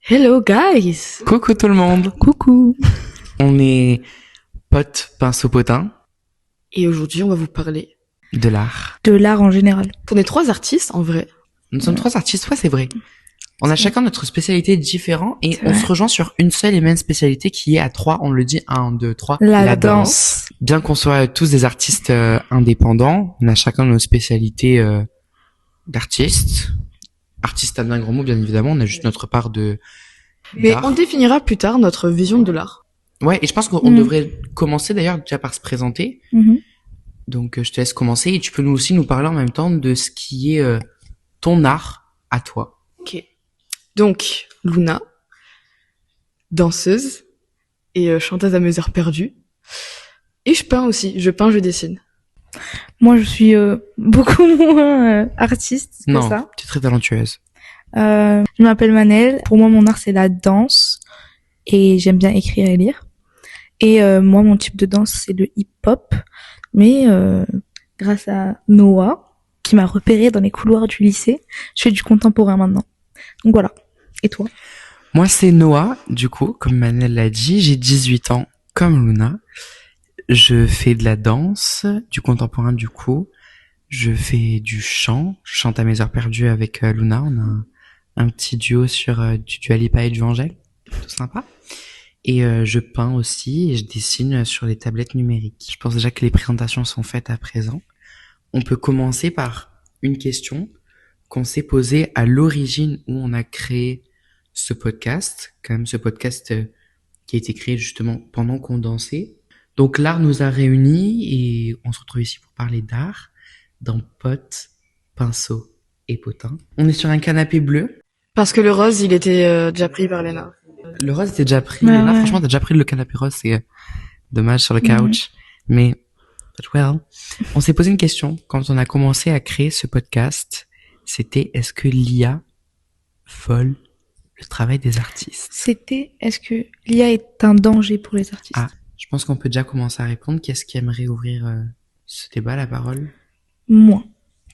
Hello guys! Coucou tout le monde. Coucou! On est potes pinceau potin Et aujourd'hui, on va vous parler de l'art. De l'art en général. On est 3 artistes en vrai. Nous sommes 3 artistes, ouais c'est vrai. On a chacun notre spécialité différente et C'est on vrai. se rejoint sur une seule et même spécialité qui est à 3, on le dit 1, 2, 3. La danse. Bien qu'on soit tous des artistes indépendants, on a chacun nos spécialités d'artistes. Artiste à bien grand mot bien évidemment, on a juste notre part de Mais d'art. on définira plus tard notre vision de l'art. Ouais, et je pense qu'on devrait commencer d'ailleurs déjà par se présenter. Mhm. Donc je te laisse commencer et tu peux nous aussi nous parler en même temps de ce qui est ton art à toi. Ok. Donc, Luna, danseuse et chanteuse à mes heures perdues. Et je peins aussi. Je peins, je dessine. Moi, je suis beaucoup moins artiste que Non, ça. tu es très talentueuse. Je m'appelle Manel. Pour moi, mon art, c'est la danse. Et j'aime bien écrire et lire. Et moi, mon type de danse, c'est le hip-hop. Mais grâce à Noah, qui m'a repéré dans les couloirs du lycée, je fais du contemporain maintenant. Donc voilà. Et toi? Moi, c'est Noah, du coup, comme Manel l'a dit, j'ai 18 ans, comme Luna. Je fais de la danse, du contemporain, du coup. Je fais du chant, je chante à mes heures perdues avec Luna. On a un petit duo sur du Dua Lipa et du Angèle, tout sympa. Et je peins aussi et je dessine sur les tablettes numériques. Je pense déjà que les présentations sont faites à présent. On peut commencer par une question qu'on s'est posée à l'origine où on a créé ce podcast. Quand même ce podcast qui a été créé justement pendant qu'on dansait. Donc l'art nous a réunis et on se retrouve ici pour parler d'art dans Potes, Pinceau et Potin. On est sur un canapé bleu. Parce que le rose, il était déjà pris par Léna. Le rose était déjà pris. Ouais, Léna, ouais. franchement, t'as déjà pris le canapé rose, c'est dommage sur le couch. Mais, but well. On s'est posé une question quand on a commencé à créer ce podcast. C'était, est-ce que l'IA vole le travail des artistes? C'était, est-ce que l'IA est un danger pour les artistes? Ah, je pense qu'on peut déjà commencer à répondre. Qu'est-ce qui aimerait ouvrir ce débat, la parole? Moi.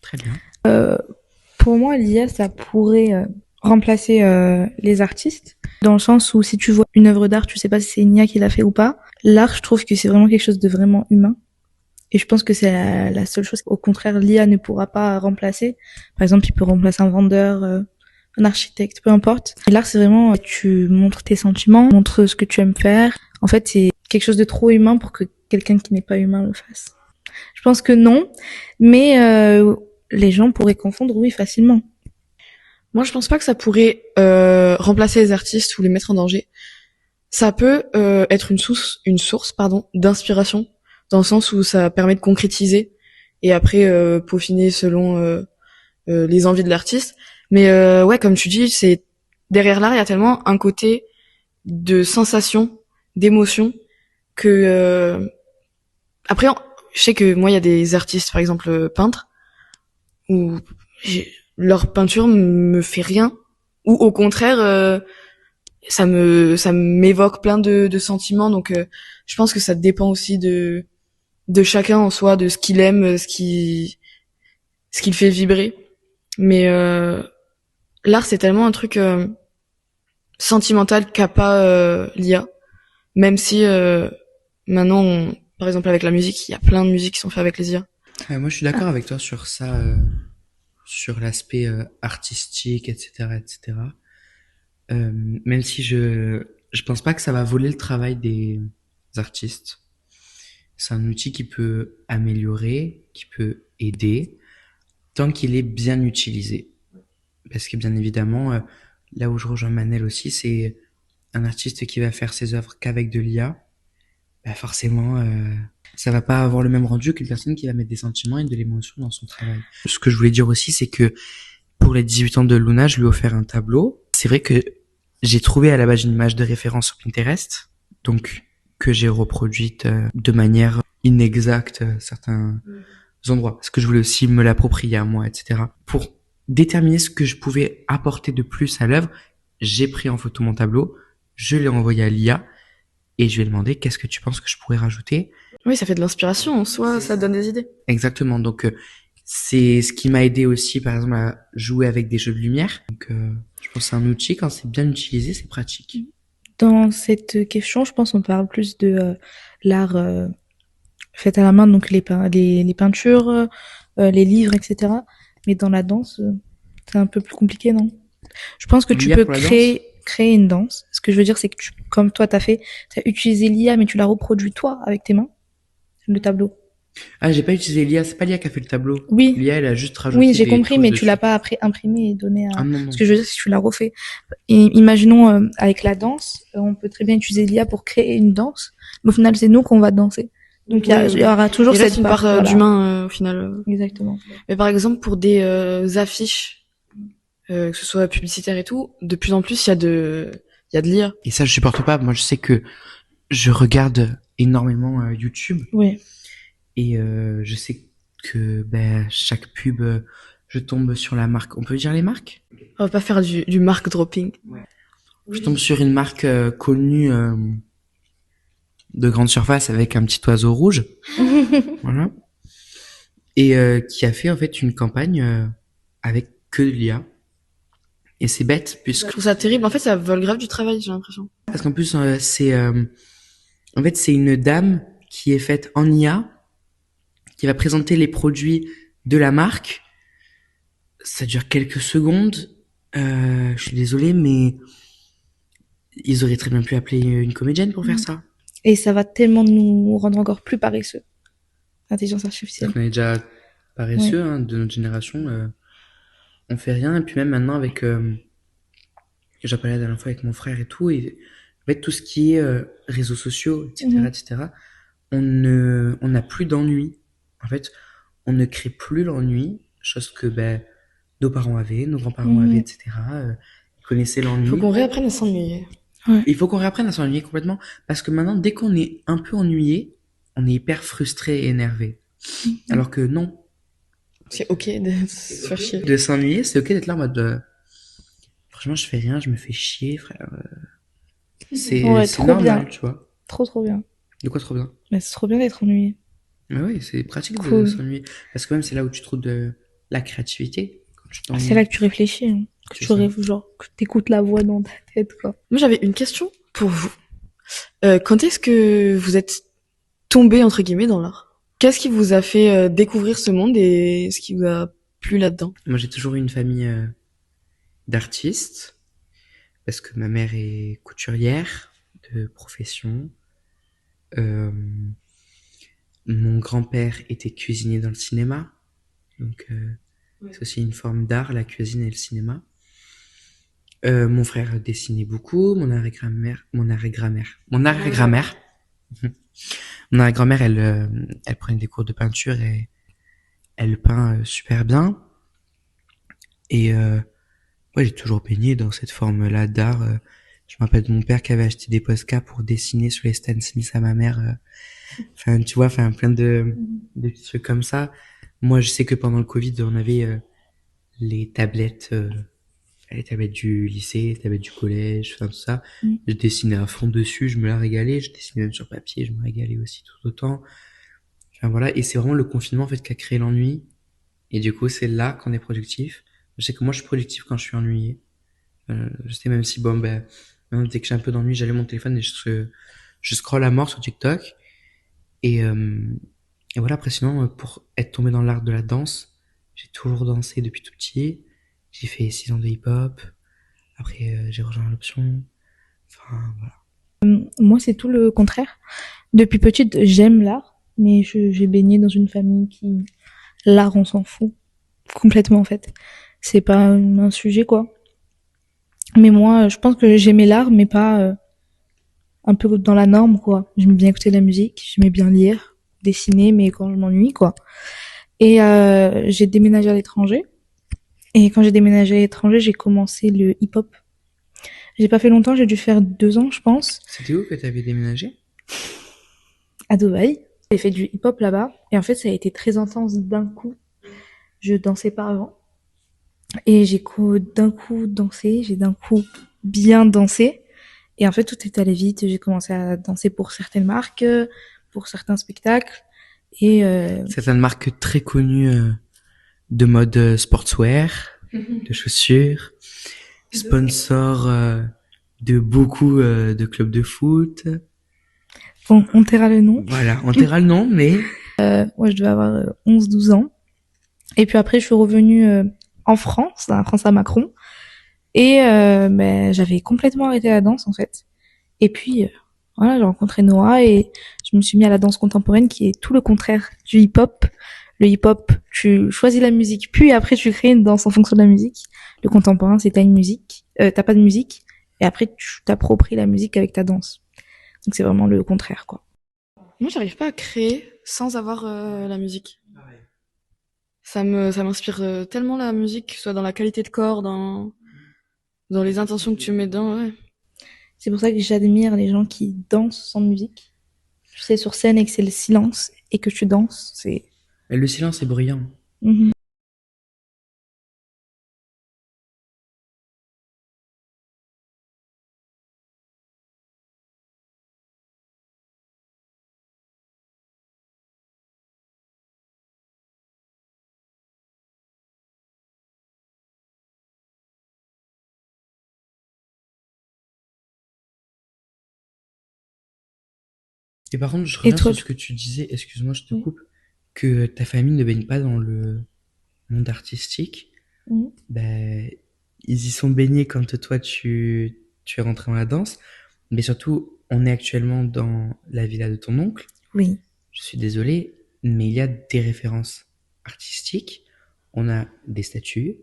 Très bien. Pour moi, l'IA, ça pourrait remplacer les artistes, dans le sens où si tu vois une œuvre d'art, tu sais pas si c'est une IA qui l'a fait ou pas. L'art, je trouve que c'est vraiment quelque chose de vraiment humain. Et je pense que c'est la seule chose qu'au contraire, l'IA ne pourra pas remplacer. Par exemple, il peut remplacer un vendeur, un architecte, peu importe. Et l'art, c'est vraiment, tu montres tes sentiments, montres ce que tu aimes faire. En fait, c'est quelque chose de trop humain pour que quelqu'un qui n'est pas humain le fasse. Je pense que non, mais les gens pourraient confondre, oui, facilement. Moi, je pense pas que ça pourrait remplacer les artistes ou les mettre en danger. Ça peut être une source, d'inspiration, dans le sens où ça permet de concrétiser et après peaufiner selon les envies de l'artiste. Mais ouais, comme tu dis, c'est derrière l'art, il y a tellement un côté de sensation, d'émotion que après, je sais que moi, il y a des artistes, par exemple peintres, où leur peinture me fait rien, ou au contraire, ça m'évoque plein de sentiments. Donc, je pense que ça dépend aussi de chacun en soi, de ce qu'il aime, ce qui le fait vibrer. Mais l'art, c'est tellement un truc sentimental qu'a pas l'IA. Même si maintenant, par exemple avec la musique, il y a plein de musiques qui sont faites avec les IA. Moi, je suis d'accord avec toi sur ça, sur l'aspect artistique, etc., etc. Même si je pense pas que ça va voler le travail des artistes. C'est un outil qui peut améliorer, qui peut aider, tant qu'il est bien utilisé. Parce que bien évidemment, là où je rejoins Manel aussi, c'est un artiste qui va faire ses œuvres qu'avec de l'IA. Bah forcément, ça va pas avoir le même rendu qu'une personne qui va mettre des sentiments et de l'émotion dans son travail. Ce que je voulais dire aussi, c'est que pour les 18 ans de Luna, je lui ai offert un tableau. C'est vrai que j'ai trouvé à la base une image de référence sur Pinterest, donc que j'ai reproduite de manière inexacte certains endroits, parce que je voulais aussi me l'approprier à moi, etc. Pour déterminer ce que je pouvais apporter de plus à l'œuvre, j'ai pris en photo mon tableau, je l'ai envoyé à l'IA, et je lui ai demandé qu'est-ce que tu penses que je pourrais rajouter. Oui, ça fait de l'inspiration en soi, ça donne des idées. Exactement, donc c'est ce qui m'a aidé aussi, par exemple, à jouer avec des jeux de lumière. Donc, je pense que c'est un outil, quand c'est bien utilisé, c'est pratique. Dans cette question, je pense qu'on parle plus de l'art fait à la main, donc les peintures, les livres, etc. Mais dans la danse, c'est un peu plus compliqué, non? Je pense que tu L'IA peux pour la danse? créer une danse. Ce que je veux dire, c'est que comme toi t'as fait, t'as utilisé l'IA, mais tu l'as reproduit toi avec tes mains, le tableau. Ah, j'ai pas utilisé l'IA, c'est pas l'IA qui a fait le tableau. Oui, L'IA, elle a juste oui, rajouté j'ai des compris, touches mais tu l'as dessus. pas après imprimé et donné à. Ah non, Ce non. que je veux dire, c'est que tu l'as refait. Et imaginons avec la danse, on peut très bien utiliser l'IA pour créer une danse, mais au final, c'est nous qu'on va danser. Donc Oui, il y aura toujours il reste cette une part voilà. d'humain au final. Exactement. Mais par exemple, pour des affiches, que ce soit publicitaire et tout, de plus en plus, il y a de l'IA. Et ça, je supporte pas. Moi, je sais que je regarde énormément YouTube. Oui. Et je sais que chaque pub, je tombe sur la marque. On peut dire les marques? On va pas faire du mark dropping. Je tombe sur une marque connue de grande surface avec un petit oiseau rouge. Voilà. Et qui a fait en fait une campagne avec que de l'IA. Et c'est bête Je puisque trouve ça terrible. En fait, ça vole grave du travail, j'ai l'impression. parce qu'en plus c'est en fait c'est une dame qui est faite en IA qui va présenter les produits de la marque. Ça dure quelques secondes. Je suis désolé, mais ils auraient très bien pu appeler une comédienne pour faire ça. Et ça va tellement nous rendre encore plus paresseux. L'intelligence artificielle. On est déjà paresseux de notre génération. On fait rien. Et puis même maintenant avec... j'ai parlé la dernière fois avec mon frère et tout. Et en fait, tout ce qui est réseaux sociaux, etc., etc., on n'a plus d'ennui. En fait, on ne crée plus l'ennui. Chose que nos parents avaient, nos grands-parents avaient, etc. Ils connaissaient l'ennui. Faut qu'on réapprenne à s'ennuyer. Il faut qu'on réapprenne à s'ennuyer complètement parce que maintenant, dès qu'on est un peu ennuyé, on est hyper frustré et énervé. Alors que non. C'est ok de se faire chier. De s'ennuyer, c'est ok d'être là en mode franchement, je fais rien, je me fais chier, frère. C'est trop normal, bien. tu vois. Trop bien. De quoi trop bien? Mais c'est trop bien d'être ennuyé. Mais oui, c'est pratique de Cool. s'ennuyer. Parce que même c'est là où tu trouves de la créativité. Quand tu t'ennuies. C'est là que tu réfléchis, hein. Que C'est tu ça. rêves, genre, que t'écoutes la voix dans ta tête, quoi. Moi, j'avais une question pour vous. Quand est-ce que vous êtes tombé, entre guillemets, dans l'art? Qu'est-ce qui vous a fait découvrir ce monde et ce qui vous a plu là-dedans? Moi, j'ai toujours eu une famille d'artistes. Parce que ma mère est couturière de profession. Mon grand-père était cuisinier dans le cinéma. Donc, c'est aussi une forme d'art, la cuisine et le cinéma. Mon frère dessinait beaucoup. Mon arrière-grand-mère, elle prenait des cours de peinture et elle peint super bien. Et moi, j'ai toujours baigné dans cette forme-là d'art. Je me rappelle de mon père qui avait acheté des Posca pour dessiner sur les Stan Smith à ma mère. Enfin, tu vois, enfin, plein de petits trucs comme ça. Moi, je sais que pendant le Covid, on avait les tablettes du lycée, les tablettes du collège, enfin, tout ça. Je dessinais à fond dessus, je me la régalais. Je dessinais même sur papier, je me régalais aussi tout autant. Enfin, voilà. Et c'est vraiment le confinement, en fait, qui a créé l'ennui. Et du coup, c'est là qu'on est productif. Je sais que moi, je suis productif quand je suis ennuyé. Je sais même si, maintenant, dès que j'ai un peu d'ennui, j'allume mon téléphone et je scrolle à mort sur TikTok. Et voilà, après, sinon, pour être tombé dans l'art de la danse, j'ai toujours dansé depuis tout petit. J'ai fait 6 ans de hip-hop. Après, j'ai rejoint l'option. Enfin, voilà. Moi, c'est tout le contraire. Depuis petite, j'aime l'art, mais j'ai baigné dans une famille qui... L'art, on s'en fout. Complètement, en fait. C'est pas un sujet, quoi. Mais moi, je pense que j'aimais l'art, mais pas un peu dans la norme, quoi. J'aimais bien écouter de la musique, j'aimais bien lire, dessiner, mais quand je m'ennuie, quoi. Et j'ai déménagé à l'étranger. Et quand j'ai déménagé à l'étranger, j'ai commencé le hip-hop. J'ai pas fait longtemps, j'ai dû faire 2 ans, je pense. C'était où que t'avais déménagé? À Dubaï. J'ai fait du hip-hop là-bas. Et en fait, ça a été très intense d'un coup. Je dansais pas avant. Et j'ai d'un coup dansé, j'ai d'un coup bien dansé. Et en fait, tout est allé vite. J'ai commencé à danser pour certaines marques, pour certains spectacles. Et Certaines marques très connues de mode sportswear, de chaussures, sponsor de beaucoup de clubs de foot. Bon, on taira le nom. Voilà, on taira le nom, mais Moi, je devais avoir 11-12 ans. Et puis après, je suis revenue en France, à Macron. Et ben, j'avais complètement arrêté la danse, en fait. Et puis, voilà, j'ai rencontré Noah et je me suis mis à la danse contemporaine qui est tout le contraire du hip-hop. Le hip-hop, tu choisis la musique, puis après tu crées une danse en fonction de la musique. Le contemporain, c'est t'as une musique, t'as pas de musique, et après tu t'appropries la musique avec ta danse. Donc c'est vraiment le contraire, quoi. Moi, j'arrive pas à créer sans avoir la musique. Ça m'inspire tellement la musique, que ce soit dans la qualité de corps, dans les intentions que tu mets dedans, ouais. C'est pour ça que j'admire les gens qui dansent sans musique. Tu sais, sur scène et que c'est le silence et que tu danses, c'est... le silence est bruyant. Mhm. Et par contre, je Et reviens toi, sur ce que tu disais, excuse-moi, je te Oui. coupe, que ta famille ne baigne pas dans le monde artistique. Mhm. Ben, ils y sont baignés quand toi tu es rentré dans la danse, mais surtout, on est actuellement dans la villa de ton oncle. Oui. Je suis désolé, mais il y a des références artistiques. On a des statues,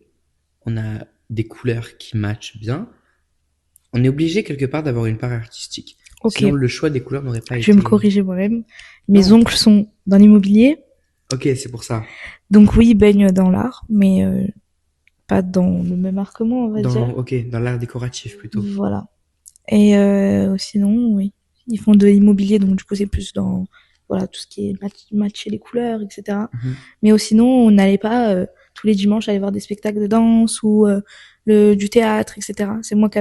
on a des couleurs qui matchent bien. On est obligé quelque part d'avoir une part artistique. Ok. Sinon, le choix des couleurs n'aurait pas Je été. vais me corriger moi-même. Mes Non. oncles sont dans l'immobilier, Ok, c'est pour ça. donc oui, ils baignent dans l'art, mais pas dans le même art que moi, on va dire. Ok, dans l'art décoratif plutôt. Voilà. Et sinon, oui, ils font de l'immobilier, donc du coup c'est plus dans voilà tout ce qui est matcher les couleurs, etc. Mhm. Mais sinon, on n'allait pas tous les dimanches aller voir des spectacles de danse ou du théâtre, etc. C'est moi qui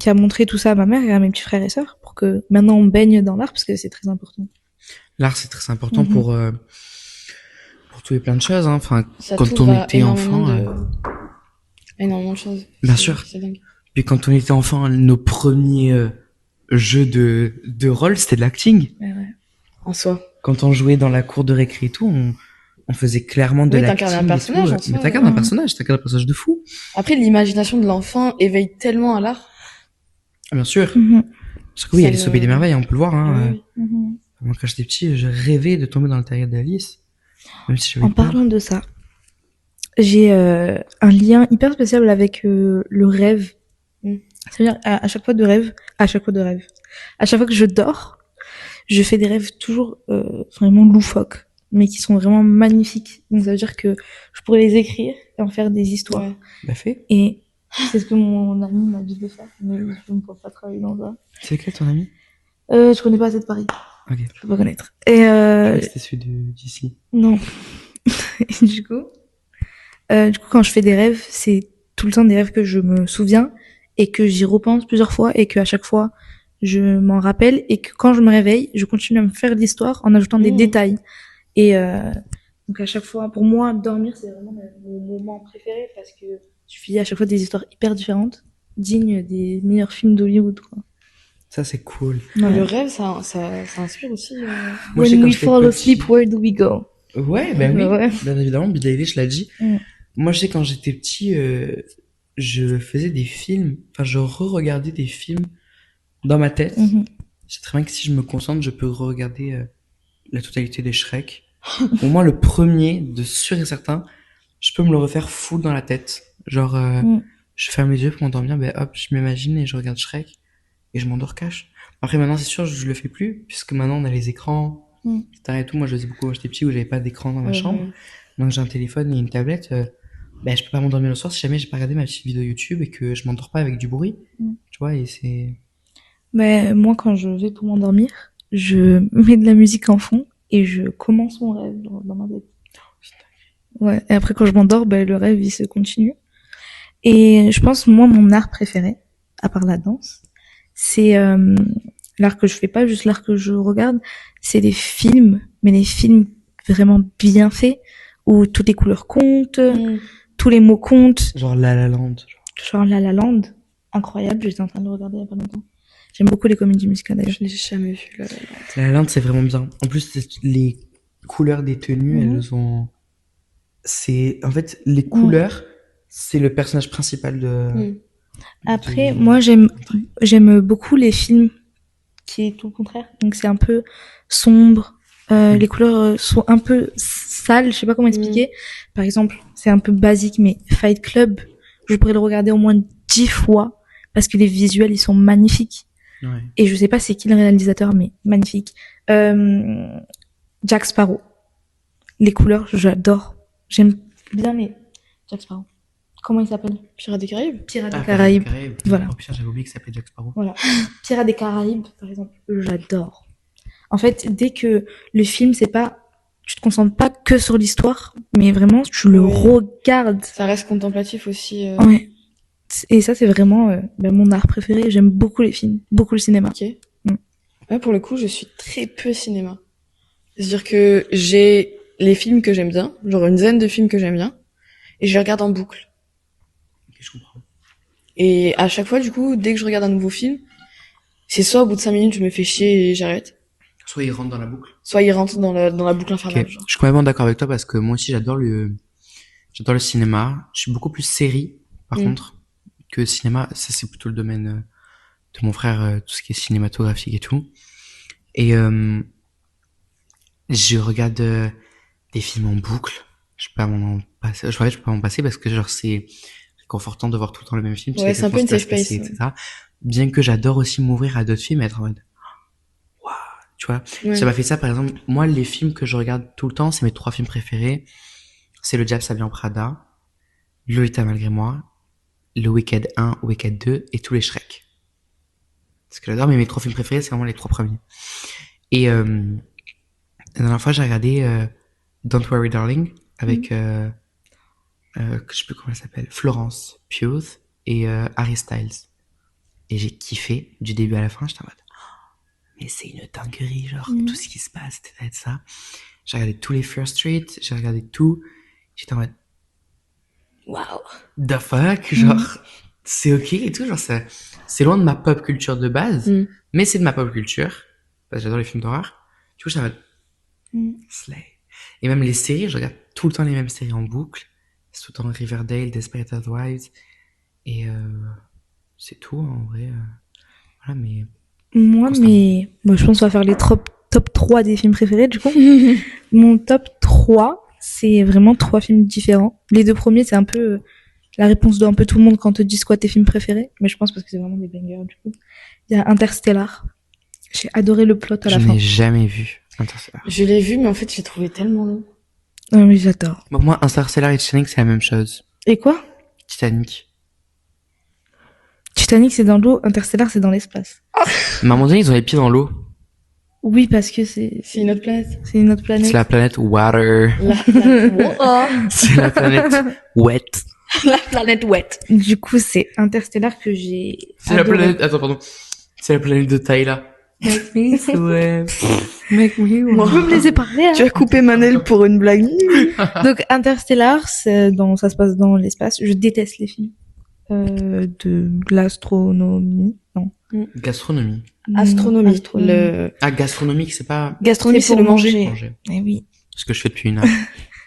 a montré tout ça à ma mère et à mes petits frères et sœurs pour que maintenant on baigne dans l'art parce que c'est très important. L'art, c'est très important Mhm. pour tout et plein de choses. Hein. Enfin, Ça quand t'ouvre on à était énormément enfant, énormément de choses. Bien C'est- sûr. C'est dingue. puis quand on était enfant, nos premiers jeux de rôle, c'était de l'acting. Ouais, ouais. En soi. Quand on jouait dans la cour de récré et tout, on faisait clairement de Oui, l'acting. t'incarnes un personnage, et en tout. soi, Mais t'incarnes un ouais. personnage, de fou. Après, l'imagination de l'enfant éveille tellement à l'art. Ah, bien sûr. Mhm. Parce que oui, Ça Alice au le- Pays des Merveilles, on peut le voir. Hein. Oui, oui. Mhm. Moi, quand j'étais petit, je rêvais de tomber dans le terrier d'Alice. Même si j'avais En peur. parlant de ça, j'ai un lien hyper spécial avec le rêve. Mm. C'est-à-dire à chaque fois de rêve, à chaque fois que je dors, je fais des rêves toujours vraiment loufoques, mais qui sont vraiment magnifiques. Donc ça veut dire que je pourrais les écrire et en faire des histoires. Ouais. Bah fait. Et c'est ce que mon ami m'a dit de faire, mais je ne peux pas travailler dans ça. C'est lequel ton ami? Je connais pas assez de Paris, Ok. je peux pas connaître. Et Je croyais que c'était celui d'ici. non. Et du coup, quand je fais des rêves, c'est tout le temps des rêves que je me souviens et que j'y repense plusieurs fois et qu'à chaque fois, je m'en rappelle et que quand je me réveille, je continue à me faire l'histoire en ajoutant des Mmh. détails. Et donc à chaque fois, pour moi, dormir, c'est vraiment mon moment préféré parce que je vis à chaque fois des histoires hyper différentes, dignes des meilleurs films d'Hollywood, quoi. Ça, c'est cool. Ouais. Le rêve, ça inspire aussi. Moi, je sais, When quand we j'étais fall petit- asleep, where do we go? Ouais, ben oui. Ouais. Bien évidemment, Billie Eilish l'a dit. Mm. Moi, je sais, quand j'étais petit, je faisais des films. Enfin, je re-regardais des films dans ma tête. Mhm. Je sais très bien que si je me concentre, je peux re-regarder la totalité des Shrek. Au moins, le premier, de sûr et certain, je peux me le refaire full dans la tête. Genre, Mm. je ferme les yeux pour m'endormir, ben hop, je m'imagine et je regarde Shrek et je m'endors cash. Après, maintenant, c'est sûr, je le fais plus, puisque maintenant, on a les écrans, Mm. etc. et tout. Moi, je le faisais beaucoup quand j'étais petit, où j'avais pas d'écran dans ma Ouais, chambre. ouais. Maintenant que j'ai un téléphone et une tablette, ben, je peux pas m'endormir le soir si jamais j'ai pas regardé ma petite vidéo YouTube et que je m'endors pas avec du bruit. Mm. Tu vois, et c'est... Mais moi, quand je vais pour m'endormir, je mets de la musique en fond et je commence mon rêve dans ma tête. Ouais. Et après, quand je m'endors, ben, le rêve, il se continue. Et je pense, moi, mon art préféré, à part la danse, c'est l'art que je fais pas, juste l'art que je regarde, c'est les films, mais les films vraiment bien fait, où toutes les couleurs comptent, tous les mots comptent. Genre La La Land. Genre La La Land, incroyable, j'étais en train de le regarder il y a pas longtemps. J'aime beaucoup les comédies musicales d'ailleurs. Je n'ai jamais vu là. La La Land, c'est vraiment bien. En plus, les couleurs des tenues, Mhm. elles ont... En fait, les couleurs, c'est le personnage principal de... Après, du- moi j'aime beaucoup les films qui est tout le contraire. Donc c'est un peu sombre, les couleurs sont un peu sales, je sais pas comment expliquer. Par exemple, c'est un peu basique, mais Fight Club, je pourrais le regarder au moins 10 fois parce que les visuels ils sont magnifiques. Ouais. Et je sais pas c'est qui le réalisateur, mais magnifique. Jack Sparrow, les couleurs, j'adore. J'aime bien les Jack Sparrow. Comment il s'appelle? Pirates des Caraïbes. Pirates des Caraïbes. Voilà. Oh putain, j'avais oublié que ça s'appelait Jack Sparrow. Voilà. Pirates des Caraïbes, par exemple, j'adore. En fait, dès que le film, tu te concentres pas que sur l'histoire, mais vraiment, tu le Oui. regardes. Ça reste contemplatif aussi. Ouais. Et ça, c'est vraiment mon art préféré. J'aime beaucoup les films, beaucoup le cinéma. Ok. Ouais, pour le coup, je suis très peu cinéma. C'est-à-dire que j'ai les films que j'aime bien, genre une dizaine de films que j'aime bien, et je les regarde en boucle. Ok, je comprends. Et à chaque fois, du coup, dès que je regarde un nouveau film, c'est soit au bout de 5 minutes, je me fais chier et j'arrête, Soit il rentre dans la boucle. soit il rentre dans la boucle infernale. Ok. Genre. Je suis complètement d'accord avec toi parce que moi aussi j'adore le cinéma. Je suis beaucoup plus série, par contre, que cinéma. Ça, c'est plutôt le domaine de mon frère, tout ce qui est cinématographique et tout. Et je regarde des films en boucle. Je peux pas m'en passer. En fait, je peux pas m'en passer parce que genre c'est réconfortant de voir tout le temps le même film. Tu Ouais, sais c'est un peu une exactement safe ce qui va se place. passer, etc. Bien que j'adore aussi m'ouvrir à d'autres films et être en mode, waouh, tu vois. Ouais. Ça m'a fait ça, par exemple. Moi, les films que je regarde tout le temps, c'est mes 3 films préférés. C'est Le Diable s'habille en Prada, Lolita malgré moi, Le Wicked 1, Wicked 2 et tous les Shrek. Parce que j'adore, mais mes 3 films préférés, c'est vraiment les 3 premiers. Et la dernière fois, j'ai regardé Don't Worry Darling avec, je sais plus comment elle s'appelle, Florence Pugh et Harry Styles. Et j'ai kiffé du début à la fin. J'étais en mode, mais c'est une dinguerie, genre tout ce qui se passe, etc. ça. J'ai regardé tous les First Street, j'ai regardé tout. J'étais en mode, Waouh. the fuck, genre c'est ok et tout, genre c'est loin de ma pop culture de base, mais c'est de ma pop culture parce que j'adore les films d'horreur. Du coup, j'étais en mode slay. Et même les séries, je regarde tout le temps les mêmes séries en boucle. C'est tout le temps Riverdale, Desperate Housewives et c'est tout en vrai. Voilà, mais Moi, constamment. je pense qu'on va faire les top 3 des films préférés, du coup. Mon top 3, c'est vraiment 3 films différents. Les 2 premiers, c'est un peu la réponse de un peu tout le monde quand on te dit quoi tes films préférés. Mais je pense parce que c'est vraiment des bangers, du coup. Il y a Interstellar. J'ai adoré le plot à Je la fin. n'ai jamais vu Interstellar. Je l'ai vu, mais en fait, j'ai trouvé tellement long. Non, mais j'adore. Bon, moi, Interstellar et Titanic, c'est la même chose. Et quoi? Titanic. Titanic, c'est dans l'eau. Interstellar, c'est dans l'espace. Mais à un moment donné, ils ont les pieds dans l'eau. Oui, parce que c'est C'est une autre planète. c'est une autre planète. C'est la planète Water. C'est la planète Wet. La planète wet. Du coup, c'est Interstellar que j'ai C'est la adoré. planète... Attends, pardon. C'est la planète de Tyla. Make me sweat. Make me On peut me laisser parler, hein. Tu as coupé Manel pour une blague. Donc Interstellar, ça se passe dans l'espace. Je déteste les films de l'astronomie. Non. Gastronomie. Astronomie. Astronomie. Ah, gastronomique, c'est pas... Gastronomie, c'est pour le manger. Manger. Eh oui. Ce que je fais depuis une heure.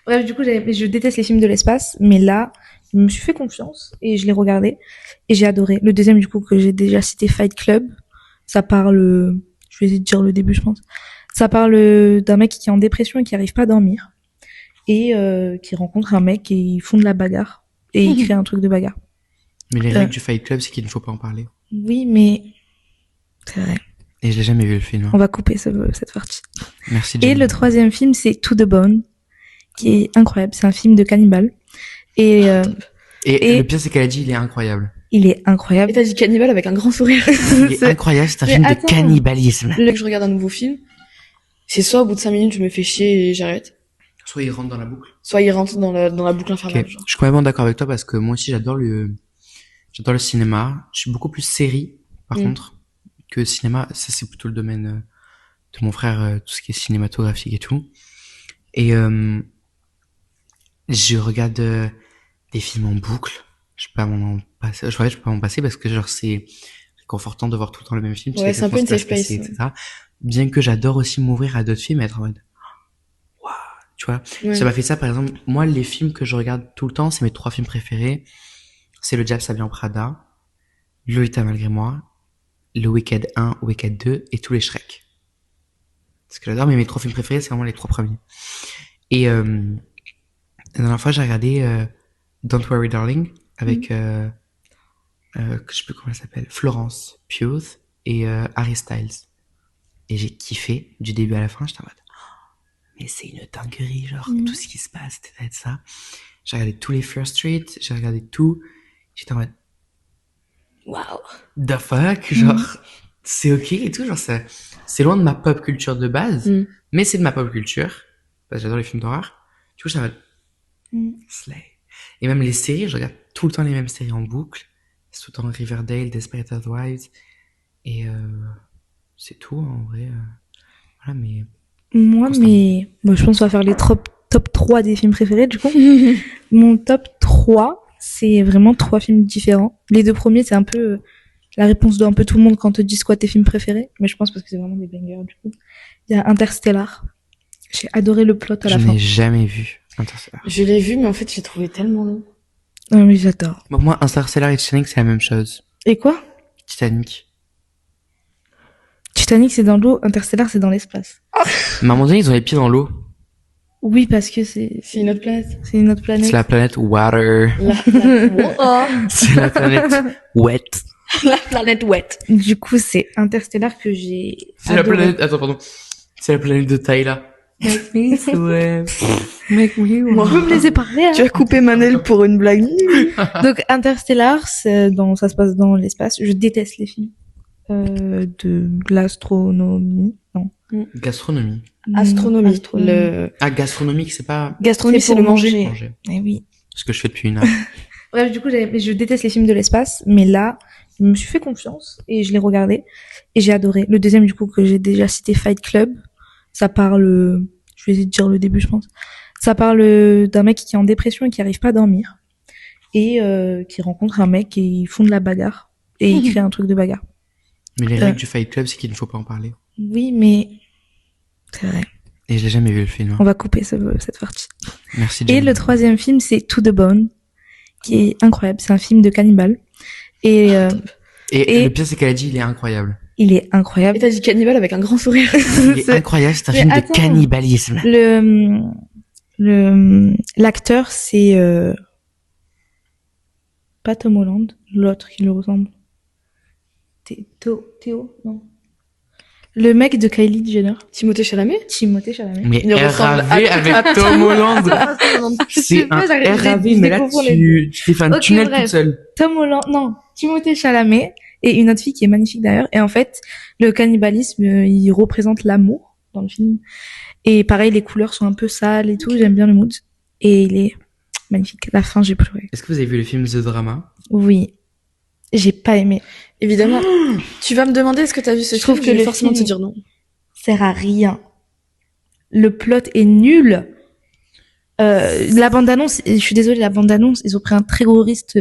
Bref, du coup, je déteste les films de l'espace, mais là, je me suis fait confiance et je l'ai regardé et j'ai adoré. Le deuxième, du coup, que j'ai déjà cité, Fight Club, ça parle, je vais essayer de dire le début, je pense. Ça parle d'un mec qui est en dépression et qui arrive pas à dormir et qui rencontre un mec et ils font de la bagarre et ils créent un truc de bagarre. Mais les règles du Fight Club, c'est qu'il ne faut pas en parler. Oui, mais c'est vrai. Et je l'ai jamais vu, le film. On va couper cette partie. Merci, Et Jenny. le troisième film, c'est To the Bone, qui est incroyable. C'est un film de cannibale. Et Et le pire, c'est qu'elle a dit, il est incroyable. il est incroyable. Et t'as dit cannibale avec un grand sourire. Il est incroyable, c'est un Mais film attends. de cannibalisme. Dès que je regarde un nouveau film, c'est soit au bout de 5 minutes, je me fais chier et j'arrête, Soit il rentre dans la boucle. soit il rentre dans la boucle Ok. infernale. Je Genre. suis complètement d'accord avec toi parce que moi aussi, j'adore le cinéma. Je suis beaucoup plus série, par contre, que cinéma. Ça, c'est plutôt le domaine de mon frère, tout ce qui est cinématographique et tout. Et je regarde des films en boucle. Je peux pas m'en passer. Je peux pas m'en passer parce que genre c'est réconfortant de voir tout le temps le même film. Tu Ouais, sais c'est un peu une exactement safe ce qui va se place. passer, etc. Bien que j'adore aussi m'ouvrir à d'autres films et être en mode, waouh, tu vois. Ouais. Ça m'a fait ça, par exemple. Moi, les films que je regarde tout le temps, c'est mes 3 films préférés. C'est Le Diable s'habille en Prada, Lolita malgré moi, Le Wicked 1, Wicked 2 et tous les Shrek. Parce que j'adore, mais mes 3 films préférés, c'est vraiment les 3 premiers. Et la dernière fois, j'ai regardé Don't Worry Darling avec, je sais plus comment elle s'appelle, Florence Pugh et Harry Styles. Et j'ai kiffé du début à la fin. J'étais en mode, mais c'est une dinguerie, genre tout ce qui se passe, etc. J'ai regardé tous les First Street, j'ai regardé tout. J'étais en mode, Waouh. the fuck, genre c'est ok et tout, genre c'est loin de ma pop culture de base, mais c'est de ma pop culture parce que j'adore les films d'horreur. Du coup, j'étais en mode slay. Et même les séries, je regarde tout le temps les mêmes séries en boucle. C'est tout le temps Riverdale, Desperate Housewives et c'est tout en vrai. Voilà, mais Moi, constamment. bon, je pense qu'on va faire les top 3 des films préférés, du coup. Mon top 3, c'est vraiment 3 films différents. Les 2 premiers, c'est un peu la réponse de un peu tout le monde quand on te dit quoi tes films préférés. Mais je pense parce que c'est vraiment des bangers, du coup. Il y a Interstellar. J'ai adoré le plot à Je la fin. n'ai jamais vu Interstellar. Je l'ai vu, mais en fait, j'ai trouvé tellement long. Ah oui, j'adore. Bon, moi, Interstellar et Titanic, c'est la même chose. Et quoi? Titanic. Titanic, c'est dans l'eau. Interstellar, c'est dans l'espace. Mais à un moment donné, ils ont les pieds dans l'eau. Oui, parce que c'est une autre planète. c'est une autre planète. C'est la planète Water. C'est la planète Wet. La planète wet. Du coup, c'est Interstellar que j'ai C'est la adoré. planète, attends, pardon. C'est la planète de Tyla. Make me sweat. Make me Tu peux me laisser parler, hein. Tu as coupé Manel pour une blague. Donc Interstellar, ça se passe dans l'espace. Je déteste les films de l'astronomie. Non. Gastronomie. Astronomie. Astronomie. Ah, gastronomique, c'est pas Gastronomie, c'est le pour manger. manger. Eh oui. Ce que je fais depuis une heure. Bref, du coup, je déteste les films de l'espace, mais là, je me suis fait confiance et je l'ai regardé et j'ai adoré. Le deuxième, du coup, que j'ai déjà cité, Fight Club, ça parle, je vais essayer de dire le début, je pense. Ça parle d'un mec qui est en dépression et qui arrive pas à dormir et qui rencontre un mec et ils font de la bagarre et ils créent un truc de bagarre. Mais les règles du Fight Club, c'est qu'il ne faut pas en parler. Oui, mais c'est vrai. Et j'ai jamais vu le film. On va couper cette partie. Merci, Et Jenny. le troisième film, c'est To the Bone, qui est incroyable. C'est un film de cannibale. Et Et le pire, c'est qu'elle a dit, il est incroyable. il est incroyable. Et t'as dit cannibale avec un grand sourire. Il est incroyable, c'est un Mais film de attends. cannibalisme. L'acteur, c'est pas Tom Holland, l'autre qui lui ressemble. Théo, non. Le mec de Kylie Jenner, Timothée Chalamet. Timothée Chalamet. Mais Il ressemble RAV à- avec Tom Holland. C'est un RAV, mais là, tu t'es fait un Ok, tunnel bref. toute seule. Tom Holland, non, Timothée Chalamet et une autre fille qui est magnifique d'ailleurs. Et en fait, le cannibalisme, il représente l'amour dans le film. Et pareil, les couleurs sont un peu sales et tout. J'aime bien le mood. Et il est magnifique. La fin, j'ai pleuré. Est-ce que vous avez vu le film The Drama? Oui, j'ai pas aimé. Évidemment. Tu vas me demander est-ce que t'as vu ce Je trouve film. que Je vais le forcément film- te dire non. Sert à rien. Le plot est nul. La bande-annonce, je suis désolée, la bande-annonce, ils ont pris un très gros risque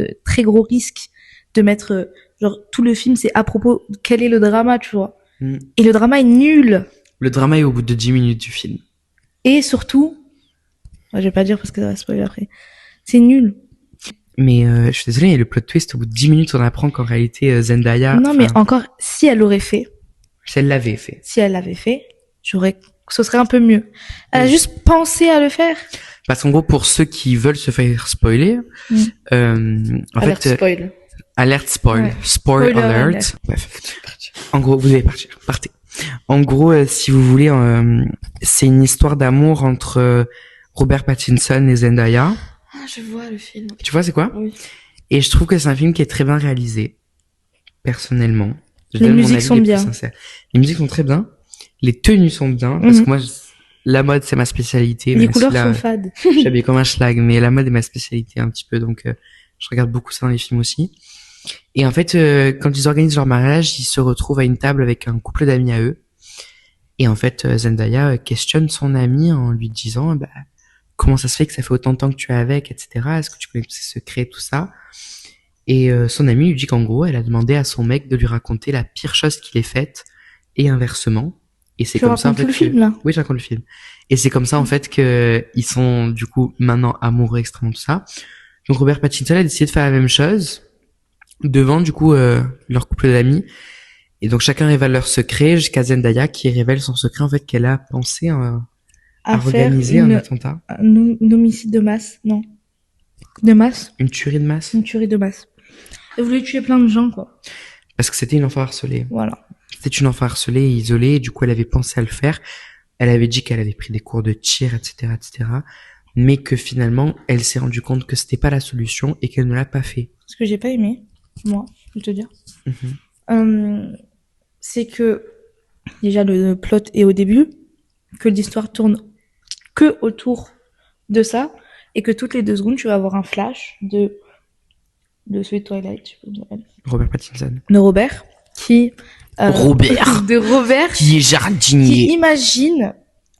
de mettre, genre, tout le film, c'est à propos, quel est le drama, tu vois. Mm. Et le drama est nul. Le drama est au bout de 10 minutes du film. Et surtout, je vais pas dire parce que ça va spoiler après. C'est nul. Mais je suis désolée, mais le plot twist, au bout de 10 minutes, on apprend qu'en réalité, Zendaya... Non, mais enfin, encore, si elle l'aurait fait, si elle l'avait fait. si elle l'avait fait, ce serait un peu mieux. Elle a Oui. juste pensé à le faire. Parce qu'en gros, pour ceux qui veulent se faire spoiler, en Alerte fait, spoil. alerte spoil. Ouais. Spoil Spoiler alert. alert. Bref. En gros, vous allez partir. Partez. En gros, si vous voulez, c'est une histoire d'amour entre Robert Pattinson et Zendaya. Ah, je vois le film. Tu vois, c'est quoi? Oui. Et je trouve que c'est un film qui est très bien réalisé. Personnellement. Je Les donne mon musiques avis sont le plus bien. sincère. Les musiques sont très bien. Les tenues sont bien. Parce que moi, la mode, c'est ma spécialité. Les même si couleurs là, sont fades. je suis habillé comme un schlag, mais la mode est ma spécialité un petit peu, donc je regarde beaucoup ça dans les films aussi. Et en fait, quand ils organisent leur mariage, ils se retrouvent à une table avec un couple d'amis à eux. Et en fait, Zendaya questionne son ami en lui disant, bah, comment ça se fait que ça fait autant de temps que tu es avec, etc. Est-ce que tu connais tous ses secrets, tout ça? Et son ami lui dit qu'en gros, elle a demandé à son mec de lui raconter la pire chose qu'il ait faite, et inversement. Et c'est Tu comme ça, en racontes fait, tout le film, là? oui, je raconte le film. Et c'est comme ça, en fait, que ils sont, du coup, maintenant amoureux extrêmement, tout ça. Donc Robert Pattinson a décidé de faire la même chose devant, du coup, leur couple d'amis. Et donc chacun révèle leur secret jusqu'à Zendaya qui révèle son secret, en fait, qu'elle a pensé à faire organiser un attentat. un homicide de masse, non. De masse? Une tuerie de masse. Une tuerie de masse. Elle voulait tuer plein de gens, quoi. Parce que c'était une enfant harcelée. Voilà. C'était une enfant harcelée et isolée, et du coup elle avait pensé à le faire. Elle avait dit qu'elle avait pris des cours de tir, etc., etc. Mais que finalement, elle s'est rendue compte que c'était pas la solution et qu'elle ne l'a pas fait. Ce que j'ai pas aimé, moi, je vais te dire, Mhm. c'est que, déjà, le plot est au début, que l'histoire tourne que autour de ça, et que toutes les 2 secondes, tu vas avoir un flash de celui de Twilight, je sais pas comment il s'appelle, Robert Pattinson. de Robert, qui, Robert. de Robert, Qui est qui jardinier. imagine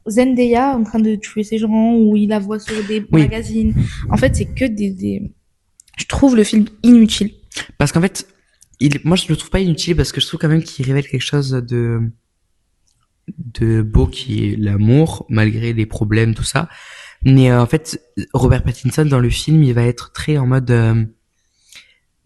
Zendaya en train de tuer ces gens, ou il la voit sur des Oui. magazines. En fait, c'est que je trouve le film inutile. Parce qu'en fait, moi je le trouve pas inutile parce que je trouve quand même qu'il révèle quelque chose de beau qui est l'amour, malgré les problèmes, tout ça. Mais en fait, Robert Pattinson dans le film, il va être très en mode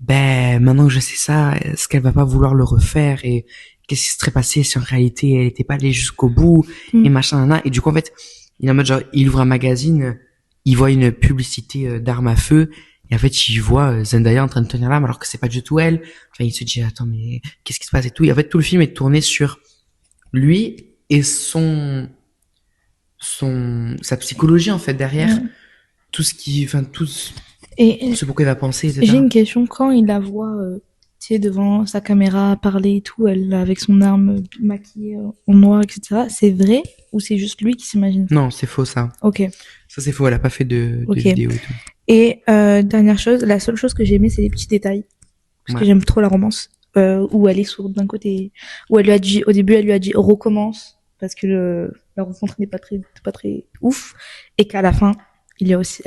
ben maintenant que je sais ça, est-ce qu'elle va pas vouloir le refaire et qu'est-ce qui se serait passé si en réalité elle était pas allée jusqu'au bout et machin nana. Et du coup en fait, il est en mode genre il ouvre un magazine, il voit une publicité d'armes à feu et en fait il voit Zendaya en train de tenir l'arme alors que c'est pas du tout elle. Enfin il se dit attends mais qu'est-ce qui se passe et tout. Et en fait tout le film est tourné sur lui et sa psychologie en fait derrière tout ce qui, enfin tout Et ce pourquoi il va penser, etc. j'ai une question. Quand il la voit, tu sais, devant sa caméra, parler et tout, elle, avec son arme maquillée en noir, etc., c'est vrai ou c'est juste lui qui s'imagine ça? Non, c'est faux ça. Ok. Ça c'est faux, elle a pas fait de Ok. vidéo et tout. Et dernière chose, la seule chose que j'ai aimé, c'est les petits détails. Parce Ouais. que j'aime trop la romance. Où elle est sourde d'un côté, où elle lui a dit, au début, elle lui a dit recommence, parce que la rencontre n'est pas très ouf, et qu'à la fin, elle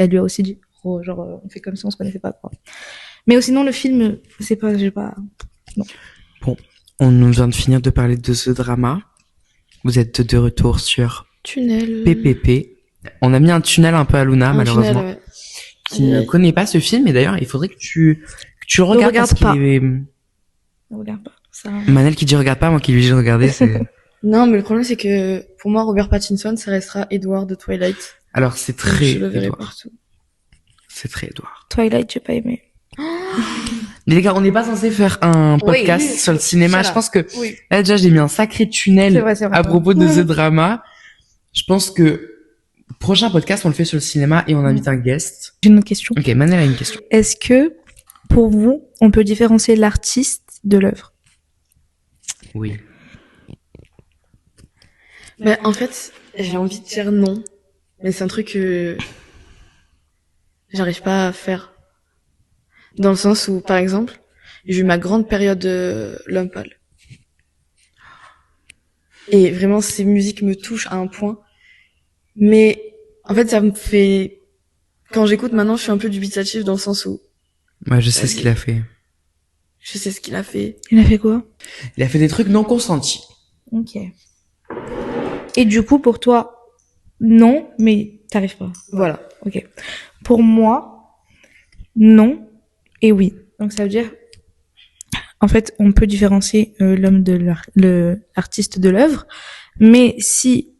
lui a aussi dit, oh, genre, on fait comme si on se connaissait pas, quoi. Mais sinon, le film, c'est pas, j'ai pas, non. Bon, on vient de finir de parler de ce drama. Vous êtes de retour sur Tunnel. PPP. On a mis un tunnel un peu à Luna, Un malheureusement, tunnel, ouais. qui ne connaît pas ce film. Et d'ailleurs, il faudrait que tu le regardes regarde parce pas. qu'il est... Ne regarde pas. Ça... Manel qui dit regarde pas, moi qui lui dis de regarder, c'est... Non, mais le problème, c'est que, pour moi, Robert Pattinson, ça restera Edward de Twilight. Alors, c'est Donc, très je le verrai Edouard. partout. C'est très Edouard. Twilight, j'ai pas aimé. Mais les gars, on n'est pas censé faire un podcast oui. sur le cinéma. Shut Je up. pense que Oui. là déjà j'ai mis un sacré tunnel C'est vrai. à propos de ce drama. Je pense que prochain podcast on le fait sur le cinéma et on invite un guest. J'ai une autre question. Ok, Manel a une question. Est-ce que, pour vous, on peut différencier l'artiste de l'œuvre? Oui. Ben, en fait, j'ai envie de dire non. Mais c'est un truc que j'arrive pas à faire. Dans le sens où, par exemple, j'ai eu ma grande période de L'Homme Pâle. Et vraiment, ces musiques me touchent à un point. Mais, en fait, ça me fait... Quand j'écoute maintenant, je suis un peu dubitative dans le sens où Moi je sais ce qu'il a fait. je sais ce qu'il a fait. Il a fait quoi? Il a fait des trucs non consentis. Ok. Et du coup, pour toi, non, mais t'arrives pas. Voilà. Ok. Pour moi, non et oui. Donc ça veut dire, en fait, on peut différencier l'artiste de l'œuvre, mais si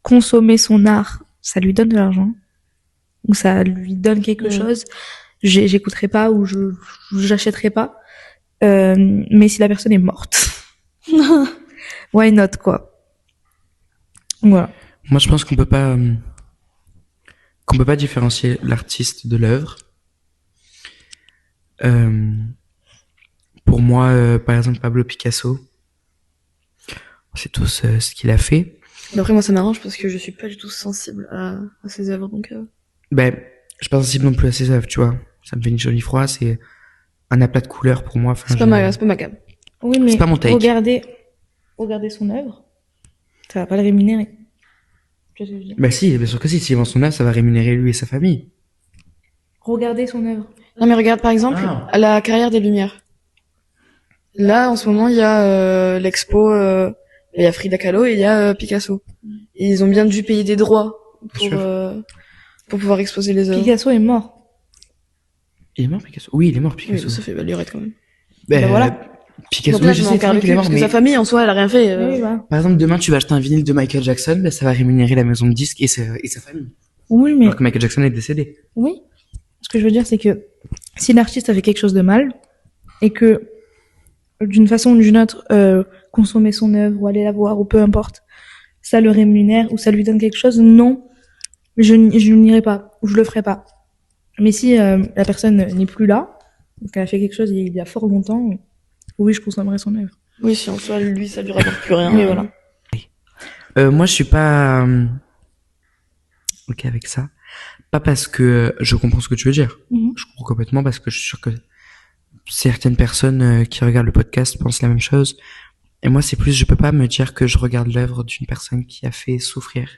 consommer son art, ça lui donne de l'argent ou ça lui donne quelque chose, j'écouterai pas ou j'achèterai pas. Mais si la personne est morte, why not quoi. Voilà. Moi je pense qu'on peut pas différencier l'artiste de l'œuvre. Pour moi, par exemple Pablo Picasso, c'est tout ce qu'il a fait. Mais après, moi, ça m'arrange parce que je suis pas du tout sensible à ses œuvres, donc... Ben, je suis pas sensible non plus à ses œuvres, tu vois. Ça me fait ni chaud ni froid, c'est un aplat de couleurs pour moi. Enfin, c'est pas ma gamme. Oui, mais C'est pas mon take. regardez son œuvre. Ça va pas le rémunérer. Tu vois ce que je veux dire? Bah si, bien sûr que si. S'il vend son œuvre, ça va rémunérer lui et sa famille. Regardez son œuvre. Non, mais regarde, par exemple, Ah. la carrière des Lumières. Là, en ce moment, il y a l'expo, il y a Frida Kahlo et il y a Picasso. Et ils ont bien dû payer des droits Sûr. pour pouvoir exposer les œuvres. Picasso est mort. Il est mort, Picasso? Oui, il est mort, Picasso. Oui, ça fait lurette quand même. Ben, voilà. Picasso, Donc là, oui, je je m'en sais perds très le bien qu'il cul est parce mort, que mais sa famille, en soi, elle a rien fait. Oui, voilà. par exemple, demain, tu vas acheter un vinyle de Michael Jackson, ben, ça va rémunérer la maison de disques et sa famille. Oui, mais Alors que Michael Jackson est décédé. oui. Ce que je veux dire, c'est que si l'artiste a fait quelque chose de mal et que d'une façon ou d'une autre, consommer son œuvre ou aller la voir ou peu importe, ça le rémunère ou ça lui donne quelque chose, non, je n'irai pas ou je le ferai pas. Mais si la personne n'est plus là, qu'elle a fait quelque chose il y a fort longtemps, oui, je consommerai son œuvre. Oui, si en soi, lui, ça lui rapporte plus rien. Oui, voilà. Moi, je suis pas ok avec ça. Pas parce que je comprends ce que tu veux dire. Mhm. Je comprends complètement parce que je suis sûr que certaines personnes qui regardent le podcast pensent la même chose. Et moi, c'est plus, je peux pas me dire que je regarde l'œuvre d'une personne qui a fait souffrir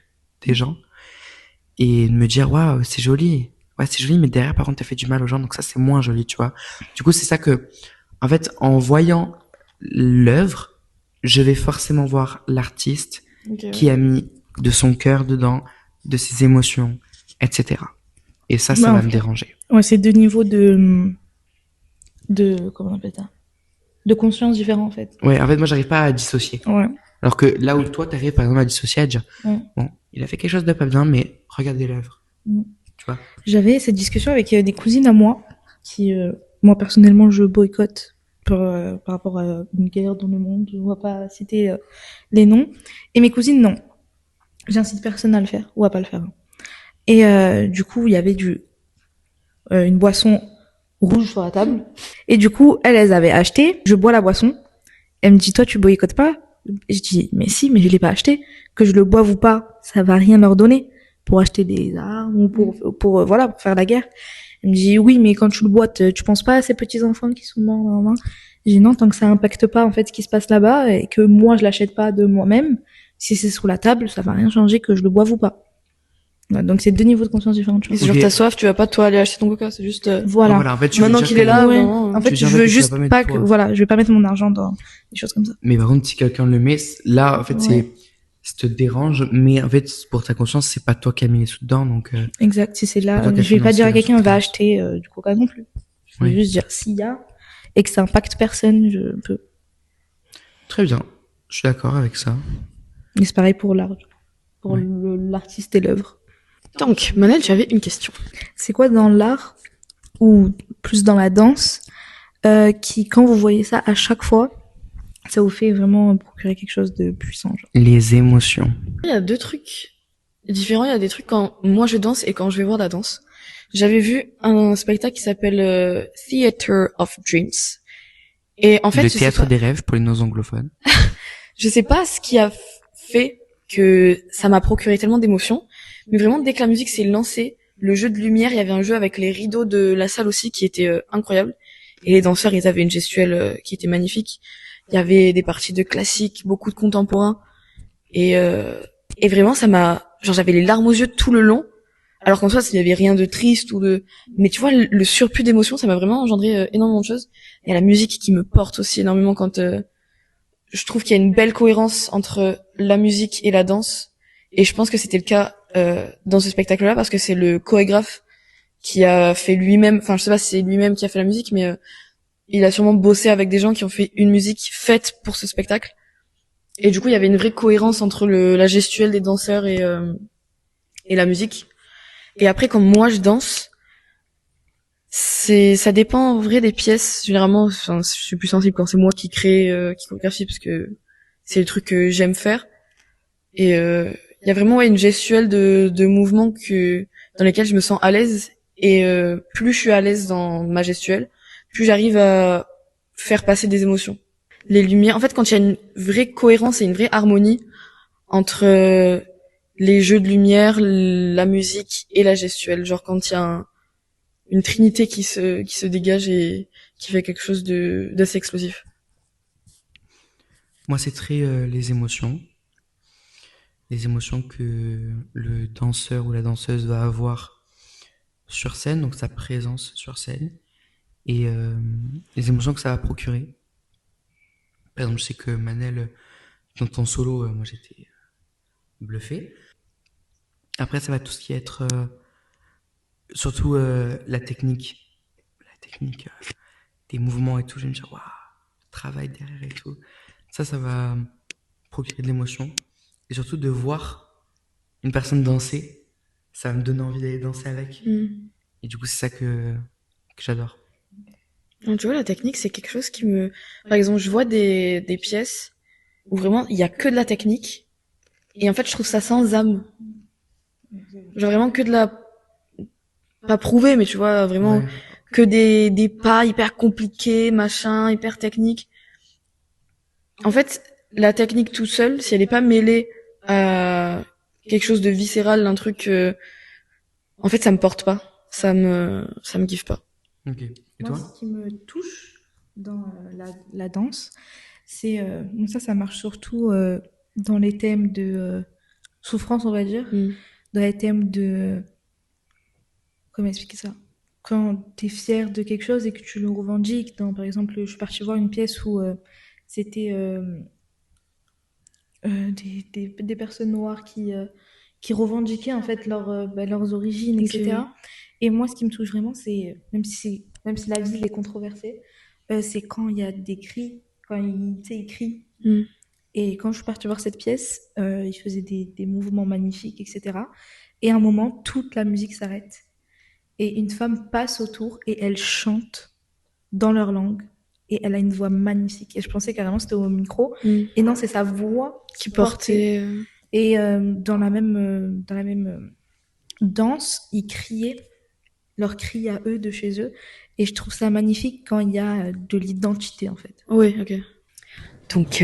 des gens et me dire, waouh, c'est joli. Ouais, c'est joli, mais derrière, par contre, t'as fait du mal aux gens, donc ça, c'est moins joli, tu vois. Du coup, c'est ça que, en fait, en voyant l'œuvre, je vais forcément voir l'artiste Ok, qui a mis de son cœur dedans, de ses émotions, etc. Et ça Bah, va en me fait, déranger. Ouais, c'est deux niveaux de comment on appelle ça? De conscience différents en fait. Ouais, en fait, moi, j'arrive pas à dissocier. Ouais. Alors que là où toi, t'arrives, par exemple, à dissocier, à dire, Ouais. bon, il a fait quelque chose de pas bien, mais regardez l'œuvre. Mm. Tu vois? J'avais cette discussion avec des cousines à moi qui, moi personnellement, je boycotte par rapport à une guerre dans le monde. On va pas citer les noms. Et mes cousines, non. J'incite personne à le faire ou à pas le faire. Et du coup, il y avait une boisson rouge sur la table. Et du coup, elles avaient acheté. Je bois la boisson. Elle me dit, toi, tu boycottes pas? Je dis, mais si, mais je l'ai pas acheté. Que je le boive ou pas, ça va rien leur donner pour acheter des armes ou pour voilà, pour faire la guerre. Elle me dit, oui, mais quand tu le bois, tu penses pas à ces petits enfants qui sont morts, nan, nan. J'ai dit, non, tant que ça impacte pas, en fait, ce qui se passe là-bas et que moi, je l'achète pas de moi-même, si c'est sur la table, ça va rien changer que je le boive ou pas. Ouais, donc c'est deux niveaux de conscience différents, tu Et vois. si genre Ok. t'as soif, tu vas pas toi aller acheter ton coca, c'est juste Voilà. Ah, voilà, en fait, tu veux maintenant dire qu'il que- est là, Ouais. vraiment, En Tu fait, veux je dire, en fait, veux que tu juste vas pas mettre pas que, toi. voilà, je vais pas mettre mon argent dans des choses comme ça. Mais par contre, si quelqu'un le met, là, en fait, Ouais. ça te dérange, mais en fait, pour ta conscience, c'est pas toi qui as mis les sous dedans, donc, Exact. Si c'est là, Plutôt qu'à je vais pas dire à financer la quelqu'un va souffrance. acheter du coca non plus. Je vais Oui. juste dire s'il y a et que ça impacte personne, je peux. Très bien. Je suis d'accord avec ça. Et c'est pareil pour l'art, pour Ouais. l'artiste et l'œuvre. Donc, Manel, j'avais une question. C'est quoi dans l'art ou plus dans la danse qui, quand vous voyez ça à chaque fois, ça vous fait vraiment procurer quelque chose de puissant, genre. Les émotions. Il y a deux trucs différents. Il y a des trucs quand moi je danse et quand je vais voir la danse. J'avais vu un spectacle qui s'appelle Theater of Dreams. Et en fait, Le je sais théâtre pas- des rêves pour les non-anglophones. je sais pas ce qui a fait que ça m'a procuré tellement d'émotions, mais vraiment dès que la musique s'est lancée, le jeu de lumière, il y avait un jeu avec les rideaux de la salle aussi qui était incroyable, et les danseurs, ils avaient une gestuelle qui était magnifique. Il y avait des parties de classiques, beaucoup de contemporains, et vraiment ça m'a, genre j'avais les larmes aux yeux tout le long, alors qu'en soi il y avait rien de triste ou de, mais tu vois le surplus d'émotions, ça m'a vraiment engendré énormément de choses. Il y a la musique qui me porte aussi énormément quand je trouve qu'il y a une belle cohérence entre la musique et la danse, et je pense que c'était le cas dans ce spectacle-là parce que c'est le chorégraphe qui a fait lui-même, enfin je sais pas si c'est lui-même qui a fait la musique, mais il a sûrement bossé avec des gens qui ont fait une musique faite pour ce spectacle, et du coup il y avait une vraie cohérence entre la gestuelle des danseurs et la musique. Et après quand moi je danse, ça dépend en vrai des pièces. Généralement, enfin, je suis plus sensible quand c'est moi qui crée, qui chorégraphie, parce que c'est le truc que j'aime faire. Et il y a vraiment une gestuelle de mouvements dans lesquels je me sens à l'aise. Et plus je suis à l'aise dans ma gestuelle, plus j'arrive à faire passer des émotions. Les lumières, en fait, quand il y a une vraie cohérence et une vraie harmonie entre les jeux de lumière, la musique et la gestuelle, genre quand il y a une trinité qui se dégage et qui fait quelque chose d'assez explosif. Moi, c'est très les émotions. les émotions que le danseur ou la danseuse va avoir sur scène, donc sa présence sur scène, et les émotions que ça va procurer. Par exemple, je sais que Manel, dans ton solo, moi j'étais bluffé. Après, ça va tout ce qui est être surtout la technique. La technique des mouvements et tout. Je vais me dire, waouh, le travail derrière et tout. Ça va procurer de l'émotion. Et surtout de voir une personne danser, ça va me donner envie d'aller danser avec. Et du coup, c'est ça que j'adore. Donc, tu vois, la technique, c'est quelque chose qui me... Par exemple, je vois des pièces où vraiment, il y a que de la technique. Et en fait, je trouve ça sans âme. Genre vraiment que de la... Pas prouvé, mais tu vois, vraiment Ouais. que des pas hyper compliqués, machin, hyper techniques. En fait, la technique tout seul, si elle est pas mêlée à quelque chose de viscéral, d'un truc... En fait, ça me porte pas. Ça me kiffe pas. Ok. Et Moi, toi? ce qui me touche dans la danse, c'est donc ça marche surtout dans les thèmes de souffrance, on va dire, dans les thèmes de comment expliquer ça? Quand tu es fier de quelque chose et que tu le revendiques, par exemple, je suis partie voir une pièce où c'était des personnes noires qui revendiquaient en fait leurs origines, Ok. etc. Et moi, ce qui me touche vraiment, c'est même si la ville est controversée, c'est quand il y a des cris, quand tu sais, ils crient. Et quand je suis partie voir cette pièce, ils faisaient des mouvements magnifiques, etc. Et à un moment, toute la musique s'arrête. Et une femme passe autour et elle chante dans leur langue. Et elle a une voix magnifique. Et je pensais carrément que c'était au micro. Et non, c'est sa voix Qui portait... Et dans la même danse, ils criaient leur cri à eux de chez eux. Et je trouve ça magnifique quand il y a de l'identité, en fait. Oui, ok. Donc,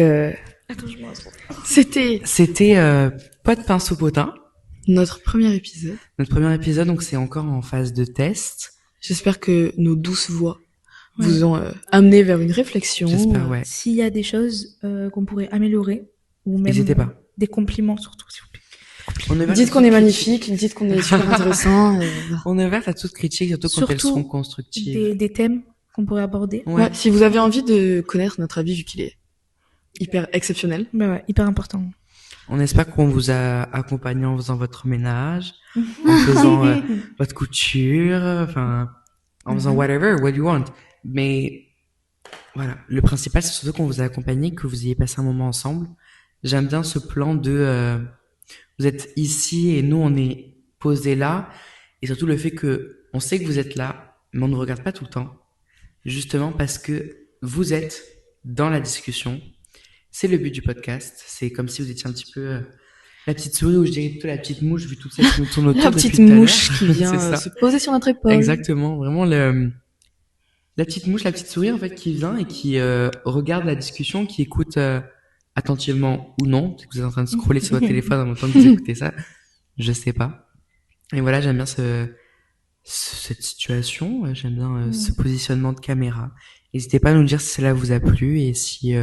Attends, je m'en c'était Pas de pinceau potin. notre premier épisode. Notre premier épisode, donc c'est encore en phase de test. J'espère que nos douces voix vous ont amené vers une réflexion. J'espère, ouais. S'il y a des choses qu'on pourrait améliorer, ou même N'hésitez pas. des compliments surtout, s'il vous plaît. Dites qu'on est magnifique, dites qu'on est super intéressant. On est ouvert à toute critique, surtout quand elles sont constructives. Des thèmes qu'on pourrait aborder. Ouais, si vous avez envie de connaître notre avis, vu qu'il est hyper exceptionnel. Bah ouais, hyper important. On espère qu'on vous a accompagné en faisant votre ménage, en faisant votre couture, enfin, en faisant whatever, what you want. Mais voilà, le principal, c'est surtout qu'on vous a accompagné, que vous ayez passé un moment ensemble. J'aime bien ce plan de vous êtes ici et nous on est posés là, et surtout le fait que on sait que vous êtes là, mais on ne regarde pas tout le temps, justement parce que vous êtes dans la discussion. C'est le but du podcast. C'est comme si vous étiez un petit peu la petite souris, ou je dirais plutôt la petite mouche, vu toute celle qui nous tourne autour. La petite mouche qui vient C'est ça. se poser sur notre épaule. Exactement, vraiment la petite mouche, la petite souris en fait qui vient et qui regarde la discussion, qui écoute attentivement ou non. Si vous êtes en train de scroller sur votre téléphone en même temps que vous écoutez ça, je sais pas. Et voilà, j'aime bien cette situation, j'aime bien ce positionnement de caméra. N'hésitez pas à nous dire si cela vous a plu et si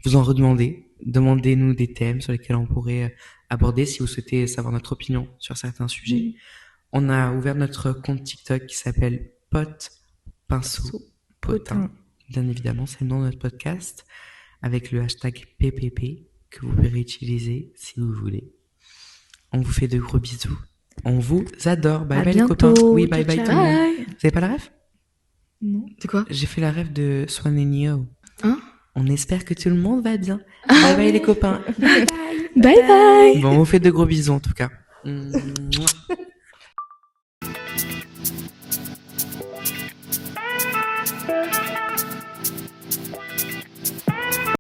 vous en redemandez. Demandez-nous des thèmes sur lesquels on pourrait aborder si vous souhaitez savoir notre opinion sur certains sujets. On a ouvert notre compte TikTok qui s'appelle Pot Pinceau Potin. Bien évidemment, c'est le nom de notre podcast avec le hashtag PPP que vous pourrez utiliser si vous voulez. On vous fait de gros bisous. On vous adore. Bye bye bientôt. Les copains. Oui, bye Ciao, bye ciao. tout le monde. Bye. Vous avez pas la ref? Non. C'est quoi? J'ai fait la ref de Swan and Yo. Hein? On espère que tout le monde va bien. Bye bye les copains. Bye bye. Bon, on vous fait de gros bisous en tout cas.